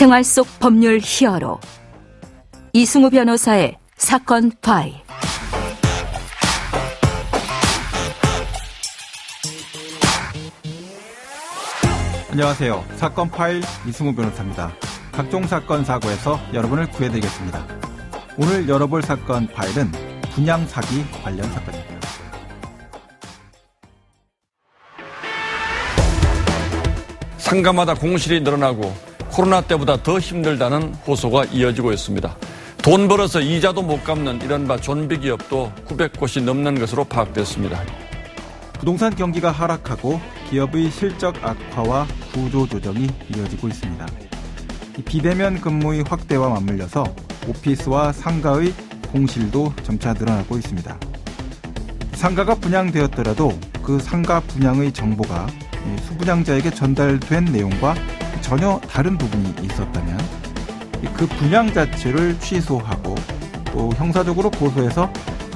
생활 속 법률 히어로 이승우 변호사의 사건 파일. 안녕하세요. 사건 파일 이승우 변호사입니다. 각종 사건 사고에서 여러분을 구해드리겠습니다. 오늘 열어볼 사건 파일은 분양 사기 관련 사건입니다. 상가마다 공실이 늘어나고 코로나 때보다 더 힘들다는 호소가 이어지고 있습니다. 돈 벌어서 이자도 못 갚는 이른바 존비 기업도 900곳이 넘는 것으로 파악됐습니다. 부동산 경기가 하락하고 기업의 실적 악화와 구조 조정이 이어지고 있습니다. 비대면 근무의 확대와 맞물려서 오피스와 상가의 공실도 점차 늘어나고 있습니다. 상가가 분양되었더라도 그 상가 분양의 정보가 수분양자에게 전달된 내용과 전혀 다른 부분이 있었다면 그 분양 자체를 취소하고 또 형사적으로 고소해서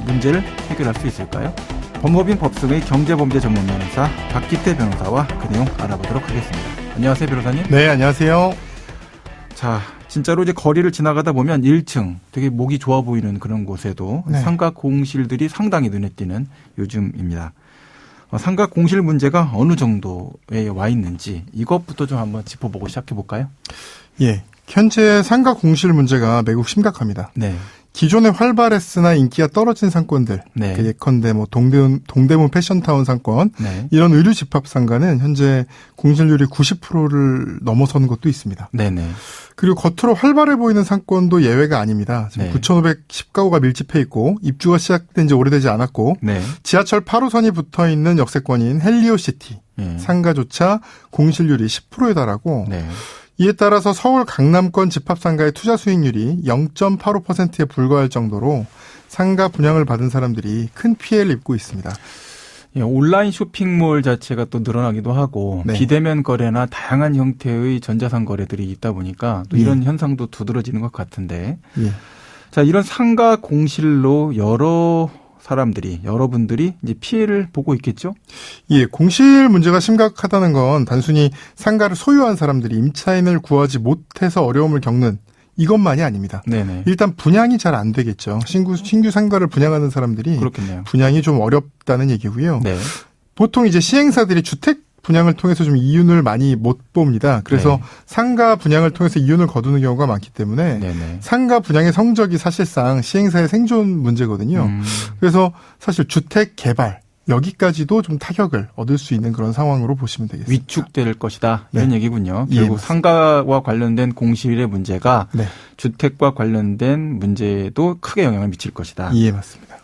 문제를 해결할 수 있을까요? 법무법인 법승의 경제범죄 전문 변호사 박기태 변호사와 그 내용 알아보도록 하겠습니다. 안녕하세요, 변호사님. 네, 안녕하세요. 자, 진짜로 이제 거리를 지나가다 보면 1층 되게 목이 좋아 보이는 그런 곳에도 네. 상가 공실들이 상당히 눈에 띄는 요즘입니다. 상가 공실 문제가 어느 정도에 와 있는지 이것부터 좀 한번 짚어보고 시작해 볼까요? 예, 현재 상가 공실 문제가 매우 심각합니다. 네. 기존에 활발했으나 인기가 떨어진 상권들, 네. 예컨대 뭐 동대문 패션타운 상권, 네. 이런 의류 집합 상가는 현재 공실률이 90%를 넘어서는 것도 있습니다. 네네. 그리고 겉으로 활발해 보이는 상권도 예외가 아닙니다. 지금 네. 9,510가구가 밀집해 있고 입주가 시작된 지 오래되지 않았고 네. 지하철 8호선이 붙어 있는 역세권인 헬리오시티 상가조차 공실률이 10%에 달하고 네. 이에 따라서 서울 강남권 집합상가의 투자 수익률이 0.85%에 불과할 정도로 상가 분양을 받은 사람들이 큰 피해를 입고 있습니다. 예, 온라인 쇼핑몰 자체가 또 늘어나기도 하고 네. 비대면 거래나 다양한 형태의 전자상 거래들이 있다 보니까 또 이런 현상도 두드러지는 것 같은데 예. 자, 이런 상가 공실로 여러분들이 이제 피해를 보고 있겠죠? 예, 공실 문제가 심각하다는 건 단순히 상가를 소유한 사람들이 임차인을 구하지 못해서 어려움을 겪는 이것만이 아닙니다. 네네. 일단 분양이 잘 안 되겠죠. 신규 상가를 분양하는 사람들이 그렇겠네요. 분양이 좀 어렵다는 얘기고요. 네. 보통 이제 시행사들이 주택 분양을 통해서 좀 이윤을 많이 못 봅니다. 그래서 네. 상가 분양을 통해서 이윤을 거두는 경우가 많기 때문에 네네. 상가 분양의 성적이 사실상 시행사의 생존 문제거든요. 그래서 사실 주택 개발 여기까지도 좀 타격을 얻을 수 있는 그런 상황으로 보시면 되겠습니다. 위축될 것이다 이런 네. 얘기군요. 예, 결국 맞습니다. 상가와 관련된 공실의 문제가 네. 주택과 관련된 문제도 크게 영향을 미칠 것이다. 예, 맞습니다.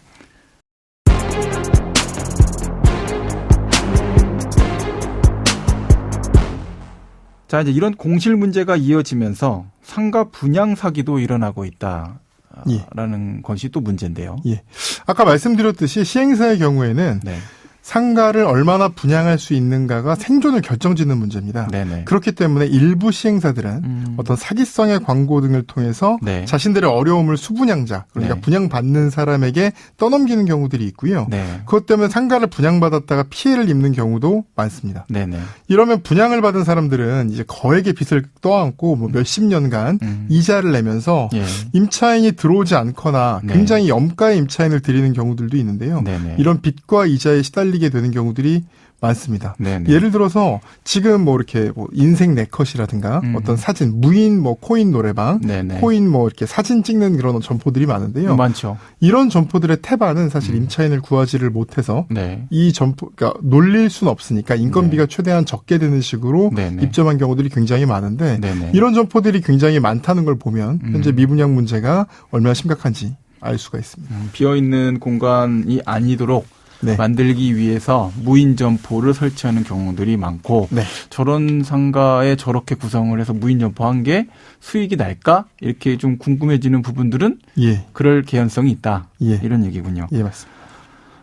자, 이제 이런 공실 문제가 이어지면서 상가 분양 사기도 일어나고 있다라는 것이 또 문제인데요. 예. 아까 말씀드렸듯이 시행사의 경우에는 네. 상가를 얼마나 분양할 수 있는가가 생존을 결정짓는 문제입니다. 네네. 그렇기 때문에 일부 시행사들은 어떤 사기성의 광고 등을 통해서 네. 자신들의 어려움을 수분양자, 그러니까 네. 분양받는 사람에게 떠넘기는 경우들이 있고요. 네. 그것 때문에 상가를 분양받았다가 피해를 입는 경우도 많습니다. 네네. 이러면 분양을 받은 사람들은 이제 거액의 빚을 떠안고 뭐 몇십 년간 이자를 내면서 예. 임차인이 들어오지 않거나 네. 굉장히 염가의 임차인을 들이는 경우들도 있는데요. 네네. 이런 빚과 이자에 시달리게 되는 경우들이 많습니다. 네네. 예를 들어서 지금 뭐 이렇게 뭐 인생 네컷이라든가 어떤 사진, 무인 뭐 코인 노래방, 네네. 코인 뭐 이렇게 사진 찍는 그런 점포들이 많은데요. 많죠. 이런 점포들의 태반은 사실 임차인을 구하지를 못해서 네. 이 점포, 그러니까 놀릴 수는 없으니까 인건비가 최대한 적게 되는 식으로 네네. 입점한 경우들이 굉장히 많은데 네네. 이런 점포들이 굉장히 많다는 걸 보면 현재 미분양 문제가 얼마나 심각한지 알 수가 있습니다. 비어있는 공간이 아니도록 네. 만들기 위해서 무인 점포를 설치하는 경우들이 많고 네. 저런 상가에 저렇게 구성을 해서 무인 점포한 게 수익이 날까? 이렇게 좀 궁금해지는 부분들은 예. 그럴 개연성이 있다. 예. 이런 얘기군요. 예, 맞습니다.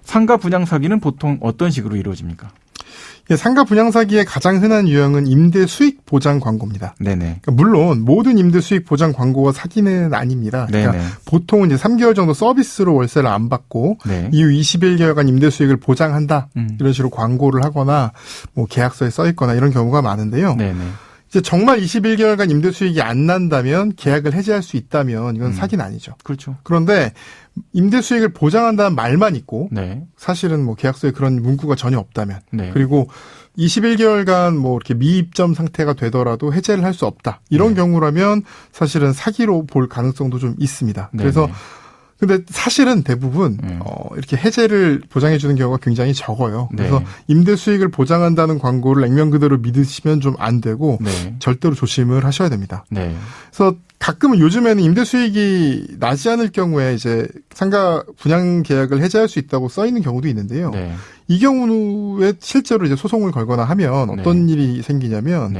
상가 분양 사기는 보통 어떤 식으로 이루어집니까? 예, 상가 분양 사기의 가장 흔한 유형은 임대 수익 보장 광고입니다. 네네. 그러니까 물론 모든 임대 수익 보장 광고가 사기는 아닙니다. 그러니까 네네. 보통은 이제 3개월 정도 서비스로 월세를 안 받고 네. 이후 21개월간 임대 수익을 보장한다. 이런 식으로 광고를 하거나 뭐 계약서에 써 있거나 이런 경우가 많은데요. 네네. 이제 정말 21개월간 임대 수익이 안 난다면 계약을 해지할 수 있다면 이건 사기는 아니죠. 그렇죠. 그런데 임대 수익을 보장한다는 말만 있고 네. 사실은 뭐 계약서에 그런 문구가 전혀 없다면 네. 그리고 21개월간 뭐 이렇게 미입점 상태가 되더라도 해제를 할 수 없다. 이런 경우라면 사실은 사기로 볼 가능성도 좀 있습니다. 그래서 근데 사실은 대부분 이렇게 해제를 보장해 주는 경우가 굉장히 적어요. 그래서 임대 수익을 보장한다는 광고를 액면 그대로 믿으시면 좀 안 되고 절대로 조심을 하셔야 됩니다. 그래서 가끔은 요즘에는 임대 수익이 나지 않을 경우에 이제 상가 분양 계약을 해제할 수 있다고 써 있는 경우도 있는데요. 이 경우에 실제로 이제 소송을 걸거나 하면 어떤 일이 생기냐면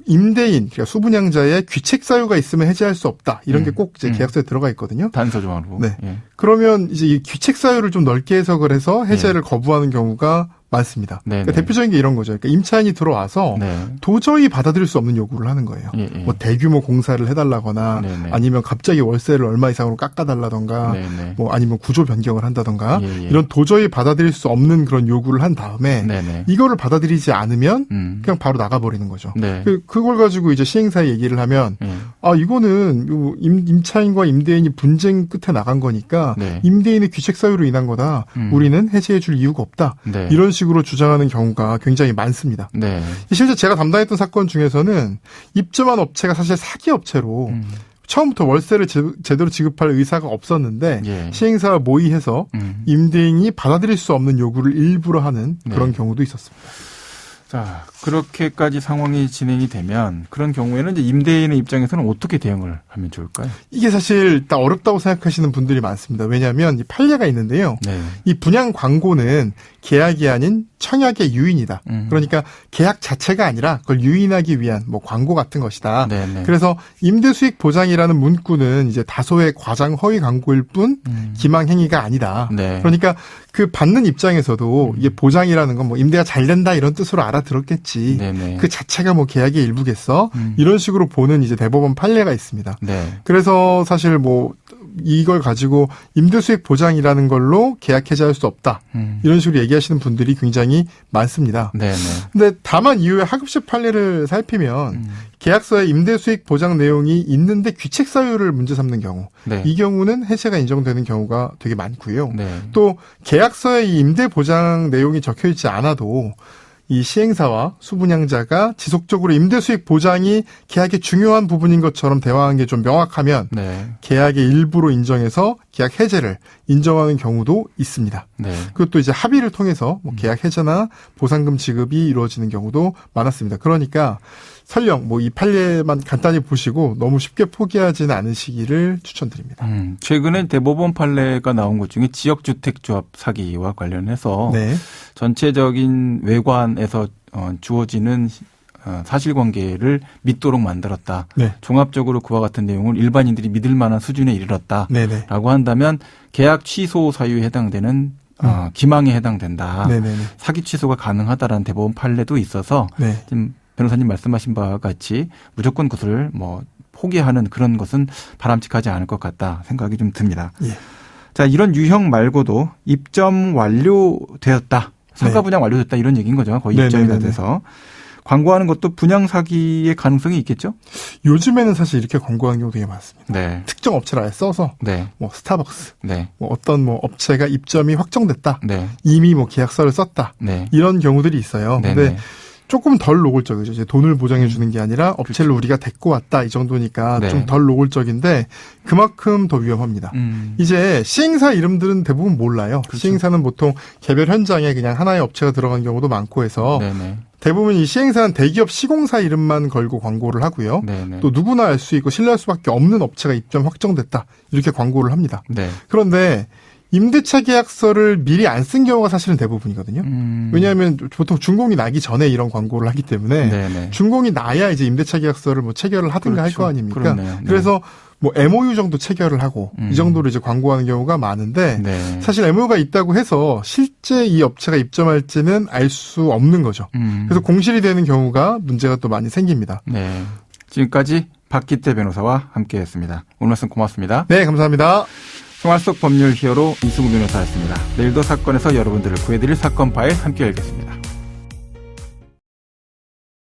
임대인, 그러니까 수분양자의 귀책 사유가 있으면 해제할 수 없다. 이런 게 꼭 이제 계약서에 들어가 있거든요. 단서 조항으로. 네. 그러면 이제 이 귀책 사유를 좀 넓게 해석을 해서 해제를 거부하는 경우가 많습니다. 그러니까 대표적인 게 이런 거죠. 그러니까 임차인이 들어와서 도저히 받아들일 수 없는 요구를 하는 거예요. 뭐 대규모 공사를 해달라거나 아니면 갑자기 월세를 얼마 이상으로 깎아달라던가 뭐 아니면 구조 변경을 한다던가 이런 도저히 받아들일 수 없는 그런 요구를 한 다음에 이거를 받아들이지 않으면 그냥 바로 나가버리는 거죠. 그걸 가지고 이제 시행사에 얘기를 하면 아 이거는 임차인과 임대인이 분쟁 끝에 나간 거니까 임대인의 귀책 사유로 인한 거다. 우리는 해제해 줄 이유가 없다. 이런 식으로 주장하는 경우가 굉장히 많습니다. 실제 제가 담당했던 사건 중에서는 입점한 업체가 사실 사기 업체로 처음부터 월세를 제대로 지급할 의사가 없었는데 시행사와 모의해서 임대인이 받아들일 수 없는 요구를 일부러 하는 그런 경우도 있었습니다. 자, 그렇게까지 상황이 진행이 되면 그런 경우에는 이제 임대인의 입장에서는 어떻게 대응을 하면 좋을까요? 이게 사실 다 어렵다고 생각하시는 분들이 많습니다. 왜냐하면 이 판례가 있는데요. 이 분양 광고는 계약이 아닌 청약의 유인이다. 그러니까 계약 자체가 아니라 그걸 유인하기 위한 뭐 광고 같은 것이다. 그래서 임대 수익 보장이라는 문구는 이제 다소의 과장 허위 광고일 뿐 기망 행위가 아니다. 그러니까 그 받는 입장에서도 이게 보장이라는 건 뭐 임대가 잘 된다 이런 뜻으로 알아들었겠지. 그 자체가 뭐 계약의 일부겠어. 이런 식으로 보는 이제 대법원 판례가 있습니다. 그래서 사실 뭐 이걸 가지고 임대 수익 보장이라는 걸로 계약 해지할 수 없다. 이런 식으로 얘기하시는 분들이 굉장히 많습니다. 근데 다만 이후에 하급식 판례를 살피면 계약서에 임대 수익 보장 내용이 있는데 귀책 사유를 문제 삼는 경우 이 경우는 해제가 인정되는 경우가 되게 많고요. 또 계약서에 이 임대 보장 내용이 적혀 있지 않아도 이 시행사와 수분양자가 지속적으로 임대 수익 보장이 계약의 중요한 부분인 것처럼 대화한 게 좀 명확하면 계약의 일부로 인정해서 계약 해제를 인정하는 경우도 있습니다. 그것도 이제 합의를 통해서 뭐 계약 해제나 보상금 지급이 이루어지는 경우도 많았습니다. 그러니까 설령 뭐 이 판례만 간단히 보시고 너무 쉽게 포기하지는 않으시기를 추천드립니다. 최근에 대법원 판례가 나온 것 중에 지역주택조합 사기와 관련해서 전체적인 외관에서 주어지는 사실관계를 믿도록 만들었다. 종합적으로 그와 같은 내용을 일반인들이 믿을 만한 수준에 이르렀다라고 한다면 계약 취소 사유에 해당되는 기망에 해당된다. 사기 취소가 가능하다라는 대법원 판례도 있어서 지금 변호사님 말씀하신 바와 같이 무조건 그것을 뭐 포기하는 그런 것은 바람직하지 않을 것 같다 생각이 좀 듭니다. 자, 이런 유형 말고도 입점 완료되었다. 상가 분양 완료됐다 이런 얘기인 거죠. 거의 입점이 다 돼서. 광고하는 것도 분양 사기의 가능성이 있겠죠? 요즘에는 사실 이렇게 광고하는 경우 되게 많습니다. 특정 업체를 아예 써서 뭐 스타벅스, 뭐 어떤 뭐 업체가 입점이 확정됐다. 이미 뭐 계약서를 썼다. 이런 경우들이 있어요. 근데 조금 덜 노골적이죠. 이제 돈을 보장해 주는 게 아니라 업체를 우리가 데리고 왔다 이 정도니까 좀 덜 노골적인데 그만큼 더 위험합니다. 이제 시행사 이름들은 대부분 몰라요. 시행사는 보통 개별 현장에 그냥 하나의 업체가 들어간 경우도 많고 해서 대부분 이 시행사는 대기업 시공사 이름만 걸고 광고를 하고요. 또 누구나 알 수 있고 신뢰할 수밖에 없는 업체가 입점 확정됐다 이렇게 광고를 합니다. 그런데 임대차 계약서를 미리 안 쓴 경우가 사실은 대부분이거든요. 왜냐하면 보통 준공이 나기 전에 이런 광고를 하기 때문에 준공이 나야 이제 임대차 계약서를 뭐 체결을 하든가 할 거 아닙니까? 그래서 뭐 MOU 정도 체결을 하고 이 정도로 이제 광고하는 경우가 많은데 사실 MOU가 있다고 해서 실제 이 업체가 입점할지는 알 수 없는 거죠. 그래서 공실이 되는 경우가 문제가 또 많이 생깁니다. 지금까지 박기태 변호사와 함께했습니다. 오늘 말씀 고맙습니다. 네, 감사합니다. 생활 속 법률 히어로 이승우 변호사였습니다. 내일도 사건에서 여러분들을 구해드릴 사건 파일 함께 열겠습니다.